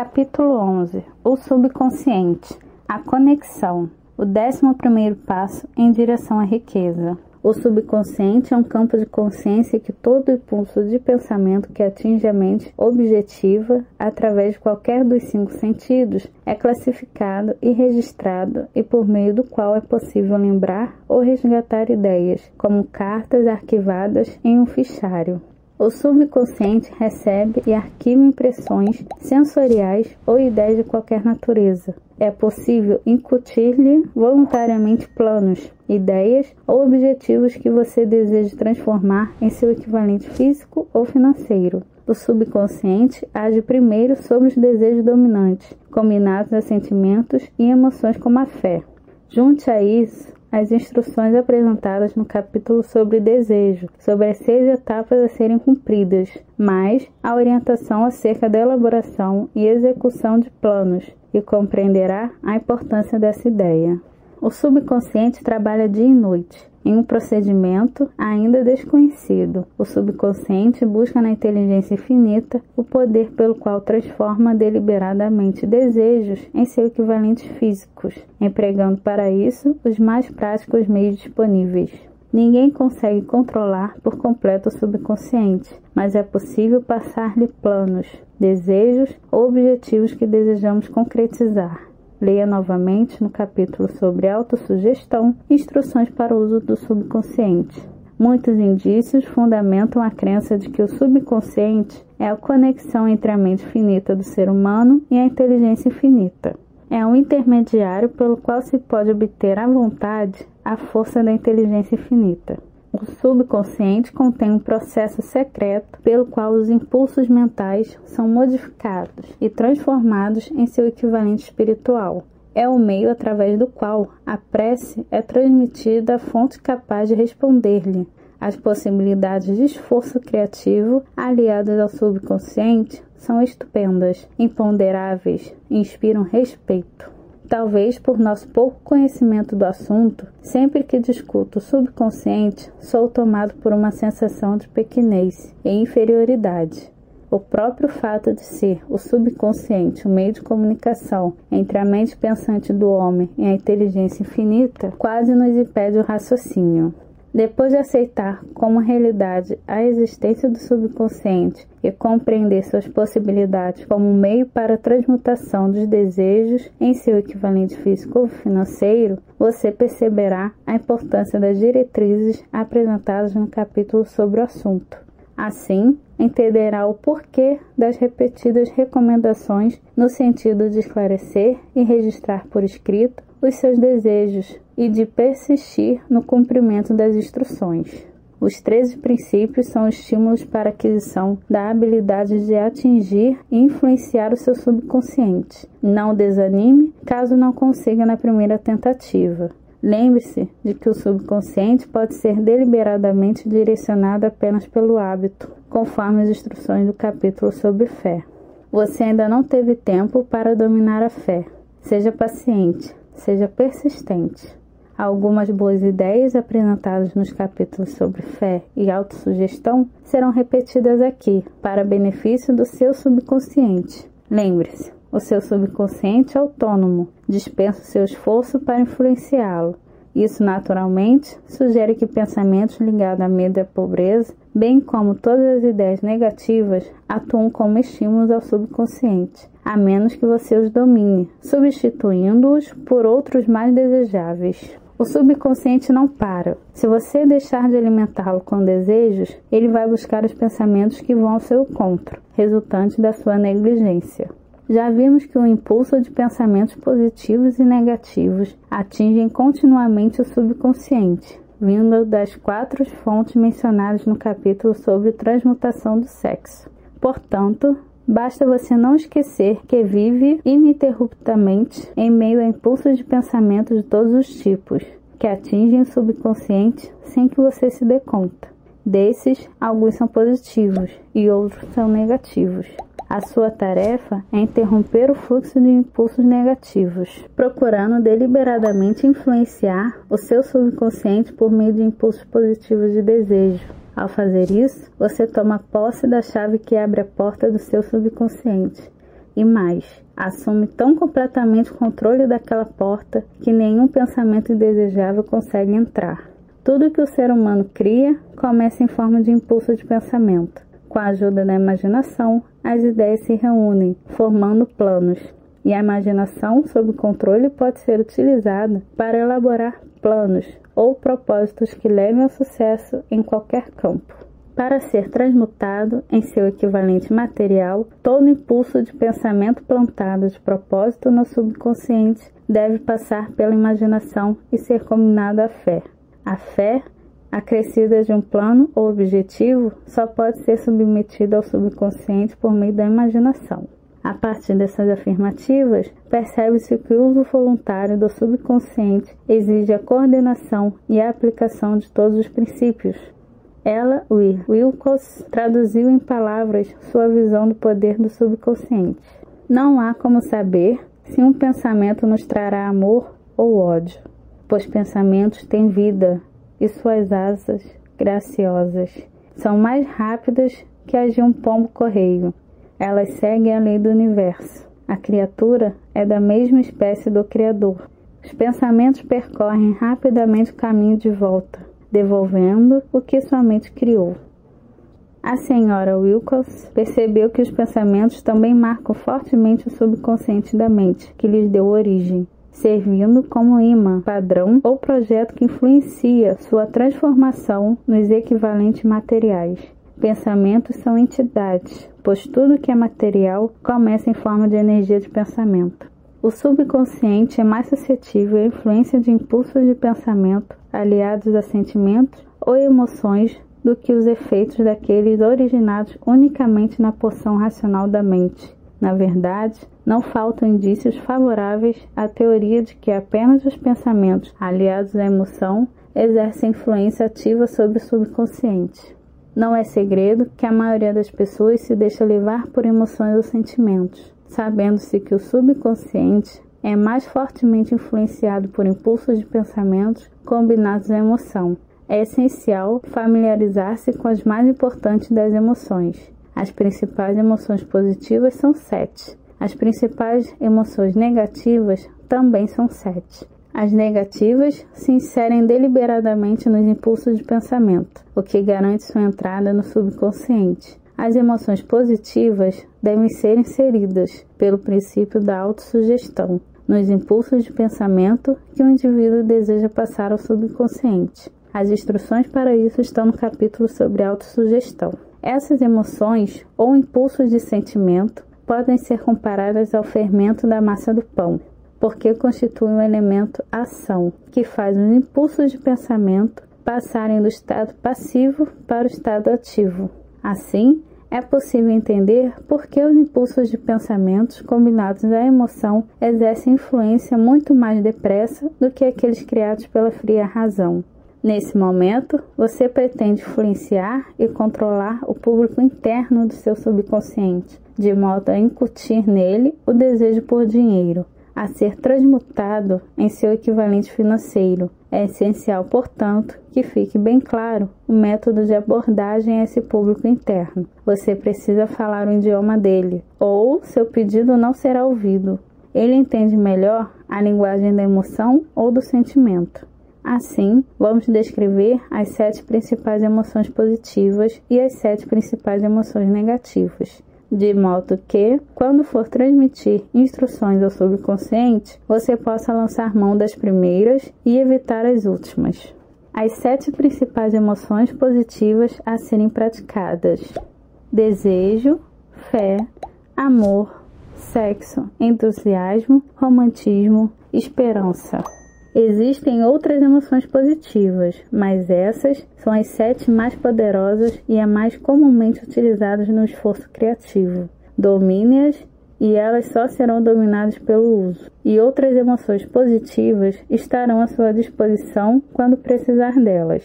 Capítulo 11. O subconsciente. A conexão. O 11º passo em direção à riqueza. O subconsciente é um campo de consciência que todo impulso de pensamento que atinge a mente objetiva, através de qualquer dos 5 sentidos, é classificado e registrado e por meio do qual é possível lembrar ou resgatar ideias, como cartas arquivadas em um fichário. O subconsciente recebe e arquiva impressões sensoriais ou ideias de qualquer natureza. É possível incutir-lhe voluntariamente planos, ideias ou objetivos que você deseja transformar em seu equivalente físico ou financeiro. O subconsciente age primeiro sobre os desejos dominantes, combinados a sentimentos e emoções como a fé. Junte a isso as instruções apresentadas no capítulo sobre desejo, sobre as 6 etapas a serem cumpridas, mais a orientação acerca da elaboração e execução de planos, e compreenderá a importância dessa ideia. O subconsciente trabalha dia e noite, em um procedimento ainda desconhecido. O subconsciente busca na inteligência infinita o poder pelo qual transforma deliberadamente desejos em seus equivalentes físicos, empregando para isso os mais práticos meios disponíveis. Ninguém consegue controlar por completo o subconsciente, mas é possível passar-lhe planos, desejos ou objetivos que desejamos concretizar. Leia novamente no capítulo sobre autossugestão, instruções para o uso do subconsciente. Muitos indícios fundamentam a crença de que o subconsciente é a conexão entre a mente finita do ser humano e a inteligência infinita. É um intermediário pelo qual se pode obter à vontade a força da inteligência infinita. O subconsciente contém um processo secreto pelo qual os impulsos mentais são modificados e transformados em seu equivalente espiritual. É o meio através do qual a prece é transmitida à fonte capaz de responder-lhe. As possibilidades de esforço criativo aliadas ao subconsciente são estupendas, imponderáveis e inspiram respeito. Talvez por nosso pouco conhecimento do assunto, sempre que discuto o subconsciente, sou tomado por uma sensação de pequenez e inferioridade. O próprio fato de ser o subconsciente o meio de comunicação entre a mente pensante do homem e a inteligência infinita quase nos impede o raciocínio. Depois de aceitar como realidade a existência do subconsciente e compreender suas possibilidades como um meio para a transmutação dos desejos em seu equivalente físico ou financeiro, você perceberá a importância das diretrizes apresentadas no capítulo sobre o assunto. Assim, entenderá o porquê das repetidas recomendações no sentido de esclarecer e registrar por escrito os seus desejos e de persistir no cumprimento das instruções. Os 13 princípios são estímulos para a aquisição da habilidade de atingir e influenciar o seu subconsciente. Não desanime caso não consiga na primeira tentativa. Lembre-se de que o subconsciente pode ser deliberadamente direcionado apenas pelo hábito, conforme as instruções do capítulo sobre fé. Você ainda não teve tempo para dominar a fé. Seja paciente. Seja persistente. Algumas boas ideias apresentadas nos capítulos sobre fé e autossugestão serão repetidas aqui, para benefício do seu subconsciente. Lembre-se, o seu subconsciente é autônomo, dispensa o seu esforço para influenciá-lo. Isso, naturalmente, sugere que pensamentos ligados a medo e à pobreza, bem como todas as ideias negativas, atuam como estímulos ao subconsciente, a menos que você os domine, substituindo-os por outros mais desejáveis. O subconsciente não para. Se você deixar de alimentá-lo com desejos, ele vai buscar os pensamentos que vão ao seu encontro, resultante da sua negligência. Já vimos que o impulso de pensamentos positivos e negativos atingem continuamente o subconsciente, vindo das 4 fontes mencionadas no capítulo sobre transmutação do sexo. Portanto, basta você não esquecer que vive ininterruptamente em meio a impulsos de pensamento de todos os tipos, que atingem o subconsciente sem que você se dê conta. Desses, alguns são positivos e outros são negativos. A sua tarefa é interromper o fluxo de impulsos negativos, procurando deliberadamente influenciar o seu subconsciente por meio de impulsos positivos de desejo. Ao fazer isso, você toma posse da chave que abre a porta do seu subconsciente. E mais, assume tão completamente o controle daquela porta que nenhum pensamento indesejável consegue entrar. Tudo que o ser humano cria começa em forma de impulso de pensamento. Com a ajuda da imaginação, as ideias se reúnem, formando planos. E a imaginação, sob controle, pode ser utilizada para elaborar planos ou propósitos que levem ao sucesso em qualquer campo. Para ser transmutado em seu equivalente material, todo impulso de pensamento plantado de propósito no subconsciente deve passar pela imaginação e ser combinado à fé. A fé, acrescida de um plano ou objetivo, só pode ser submetida ao subconsciente por meio da imaginação. A partir dessas afirmativas, percebe-se que o uso voluntário do subconsciente exige a coordenação e a aplicação de todos os princípios. Ella Wilcox traduziu em palavras sua visão do poder do subconsciente. Não há como saber se um pensamento nos trará amor ou ódio, pois pensamentos têm vida e suas asas graciosas são mais rápidas que as de um pombo-correio. Elas seguem a lei do universo. A criatura é da mesma espécie do Criador. Os pensamentos percorrem rapidamente o caminho de volta, devolvendo o que sua mente criou. A senhora Wilcox percebeu que os pensamentos também marcam fortemente o subconsciente da mente, que lhes deu origem, servindo como imã, padrão ou projeto que influencia sua transformação nos equivalentes materiais. Pensamentos são entidades, pois tudo que é material começa em forma de energia de pensamento. O subconsciente é mais suscetível à influência de impulsos de pensamento aliados a sentimentos ou emoções do que os efeitos daqueles originados unicamente na porção racional da mente. Na verdade, não faltam indícios favoráveis à teoria de que apenas os pensamentos aliados à emoção exercem influência ativa sobre o subconsciente. Não é segredo que a maioria das pessoas se deixa levar por emoções ou sentimentos, sabendo-se que o subconsciente é mais fortemente influenciado por impulsos de pensamentos combinados à emoção. É essencial familiarizar-se com as mais importantes das emoções. As principais emoções positivas são 7. As principais emoções negativas também são 7. As negativas se inserem deliberadamente nos impulsos de pensamento, o que garante sua entrada no subconsciente. As emoções positivas devem ser inseridas, pelo princípio da autossugestão, nos impulsos de pensamento que o indivíduo deseja passar ao subconsciente. As instruções para isso estão no capítulo sobre autossugestão. Essas emoções ou impulsos de sentimento podem ser comparadas ao fermento da massa do pão, porque constituem um elemento ação, que faz os impulsos de pensamento passarem do estado passivo para o estado ativo. Assim, é possível entender por que os impulsos de pensamentos combinados à emoção exercem influência muito mais depressa do que aqueles criados pela fria razão. Nesse momento, você pretende influenciar e controlar o público interno do seu subconsciente, de modo a incutir nele o desejo por dinheiro, a ser transmutado em seu equivalente financeiro. É essencial, portanto, que fique bem claro o método de abordagem a esse público interno. Você precisa falar o idioma dele, ou seu pedido não será ouvido. Ele entende melhor a linguagem da emoção ou do sentimento. Assim, vamos descrever as 7 principais emoções positivas e as 7 principais emoções negativas, de modo que, quando for transmitir instruções ao subconsciente, você possa lançar mão das primeiras e evitar as últimas. As 7 principais emoções positivas a serem praticadas: desejo, fé, amor, sexo, entusiasmo, romantismo, esperança. Existem outras emoções positivas, mas essas são as 7 mais poderosas e as mais comumente utilizadas no esforço criativo. Domine-as e elas só serão dominadas pelo uso. E outras emoções positivas estarão à sua disposição quando precisar delas.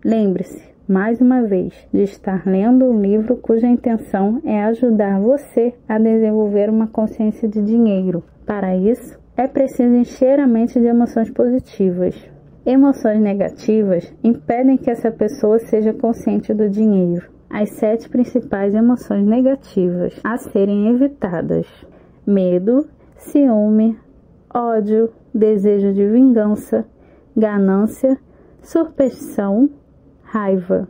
Lembre-se, mais uma vez, de estar lendo um livro cuja intenção é ajudar você a desenvolver uma consciência de dinheiro. Para isso, é preciso encher a mente de emoções positivas. Emoções negativas impedem que essa pessoa seja consciente do dinheiro. As 7 principais emoções negativas a serem evitadas: medo, ciúme, ódio, desejo de vingança, ganância, superstição, raiva.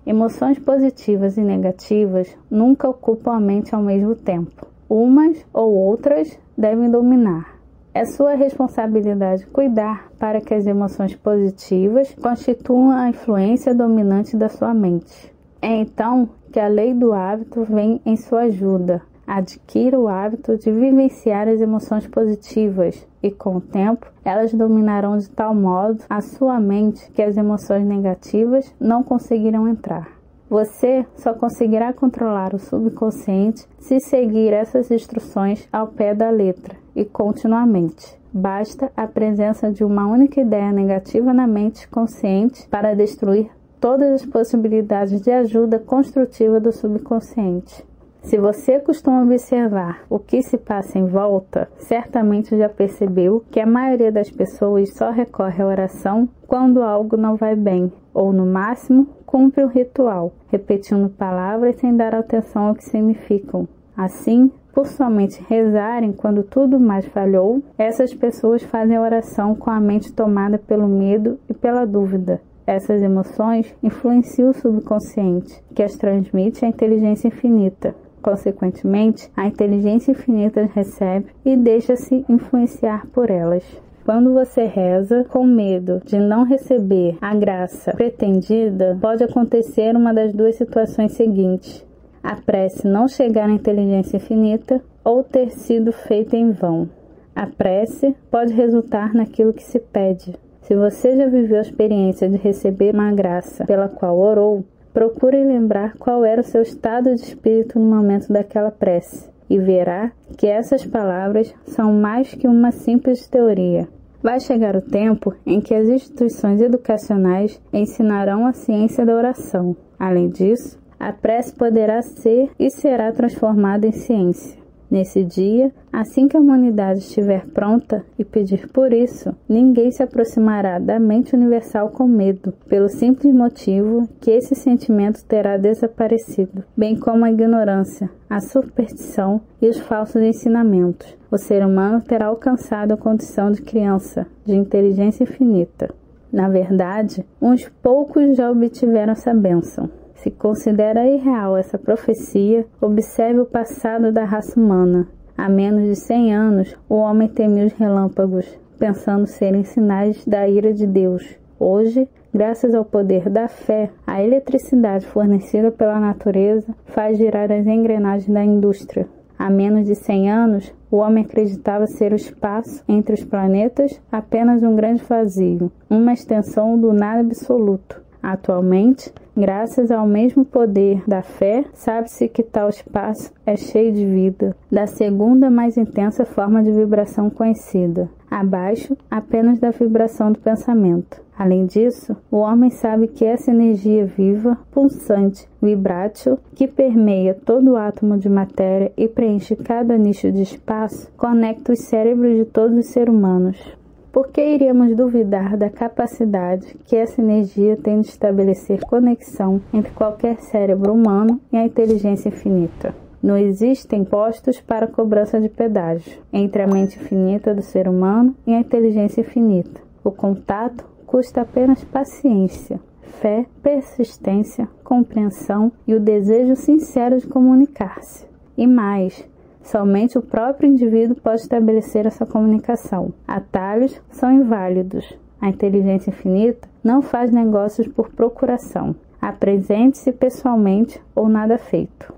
Emoções positivas e negativas nunca ocupam a mente ao mesmo tempo. Umas ou outras devem dominar. É sua responsabilidade cuidar para que as emoções positivas constituam a influência dominante da sua mente. É então que a lei do hábito vem em sua ajuda. Adquira o hábito de vivenciar as emoções positivas e, com o tempo, elas dominarão de tal modo a sua mente que as emoções negativas não conseguirão entrar. Você só conseguirá controlar o subconsciente se seguir essas instruções ao pé da letra e continuamente. Basta a presença de uma única ideia negativa na mente consciente para destruir todas as possibilidades de ajuda construtiva do subconsciente. Se você costuma observar o que se passa em volta, certamente já percebeu que a maioria das pessoas só recorre à oração quando algo não vai bem, ou no máximo, cumpre um ritual, repetindo palavras sem dar atenção ao que significam. Assim, por somente rezarem quando tudo mais falhou, essas pessoas fazem a oração com a mente tomada pelo medo e pela dúvida. Essas emoções influenciam o subconsciente, que as transmite à inteligência infinita. Consequentemente, a inteligência infinita recebe e deixa-se influenciar por elas. Quando você reza com medo de não receber a graça pretendida, pode acontecer uma das duas situações seguintes: a prece não chegar à inteligência infinita ou ter sido feita em vão. A prece pode resultar naquilo que se pede. Se você já viveu a experiência de receber uma graça pela qual orou, procure lembrar qual era o seu estado de espírito no momento daquela prece e verá que essas palavras são mais que uma simples teoria. Vai chegar o tempo em que as instituições educacionais ensinarão a ciência da oração. Além disso, a prece poderá ser e será transformada em ciência. Nesse dia, assim que a humanidade estiver pronta e pedir por isso, ninguém se aproximará da mente universal com medo, pelo simples motivo que esse sentimento terá desaparecido, bem como a ignorância, a superstição e os falsos ensinamentos. O ser humano terá alcançado a condição de criança, de inteligência infinita. Na verdade, uns poucos já obtiveram essa bênção. Se considera irreal essa profecia, observe o passado da raça humana. Há menos de 100 anos, o homem temia os relâmpagos, pensando serem sinais da ira de Deus. Hoje, graças ao poder da fé, a eletricidade fornecida pela natureza faz girar as engrenagens da indústria. Há menos de 100 anos, o homem acreditava ser o espaço entre os planetas apenas um grande vazio, uma extensão do nada absoluto. Atualmente, graças ao mesmo poder da fé, sabe-se que tal espaço é cheio de vida, da segunda mais intensa forma de vibração conhecida, abaixo apenas da vibração do pensamento. Além disso, o homem sabe que essa energia viva, pulsante, vibrátil, que permeia todo o átomo de matéria e preenche cada nicho de espaço, conecta os cérebros de todos os seres humanos. Por que iríamos duvidar da capacidade que essa energia tem de estabelecer conexão entre qualquer cérebro humano e a inteligência infinita? Não existem postos para cobrança de pedágio entre a mente infinita do ser humano e a inteligência infinita. O contato custa apenas paciência, fé, persistência, compreensão e o desejo sincero de comunicar-se. E mais, somente o próprio indivíduo pode estabelecer essa comunicação. Atalhos são inválidos. A inteligência infinita não faz negócios por procuração. Apresente-se pessoalmente ou nada feito.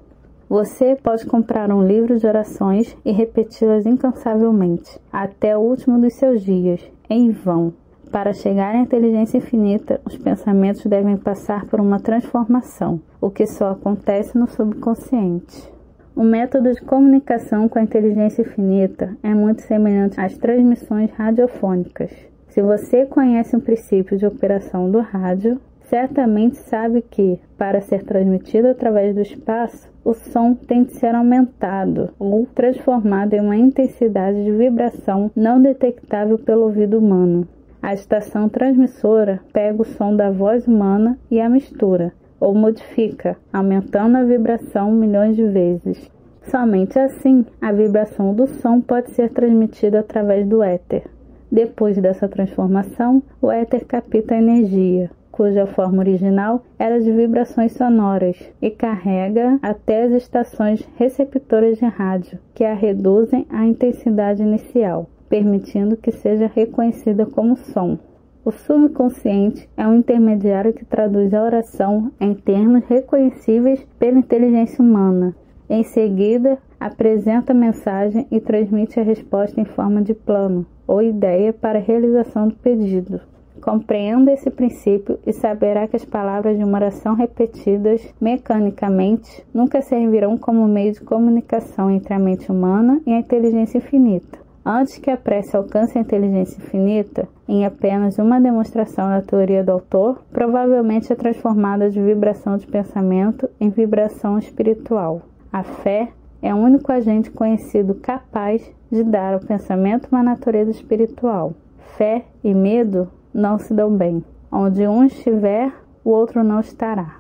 Você pode comprar um livro de orações e repeti-las incansavelmente, até o último dos seus dias, em vão. Para chegar à inteligência infinita, os pensamentos devem passar por uma transformação, o que só acontece no subconsciente. O método de comunicação com a inteligência infinita é muito semelhante às transmissões radiofônicas. Se você conhece o princípio de operação do rádio, certamente sabe que, para ser transmitido através do espaço, o som tem de ser aumentado ou transformado em uma intensidade de vibração não detectável pelo ouvido humano. A estação transmissora pega o som da voz humana e a mistura, ou modifica, aumentando a vibração milhões de vezes. Somente assim, a vibração do som pode ser transmitida através do éter. Depois dessa transformação, o éter capta a energia, cuja forma original era de vibrações sonoras, e carrega até as estações receptoras de rádio, que a reduzem à intensidade inicial, permitindo que seja reconhecida como som. O subconsciente é um intermediário que traduz a oração em termos reconhecíveis pela inteligência humana. Em seguida, apresenta a mensagem e transmite a resposta em forma de plano ou ideia para a realização do pedido. Compreenda esse princípio e saberá que as palavras de uma oração repetidas mecanicamente nunca servirão como meio de comunicação entre a mente humana e a inteligência infinita. Antes que a prece alcance a inteligência infinita, em apenas uma demonstração da teoria do autor, provavelmente é transformada de vibração de pensamento em vibração espiritual. A fé é o único agente conhecido capaz de dar ao pensamento uma natureza espiritual. Fé e medo não se dão bem. Onde um estiver, o outro não estará.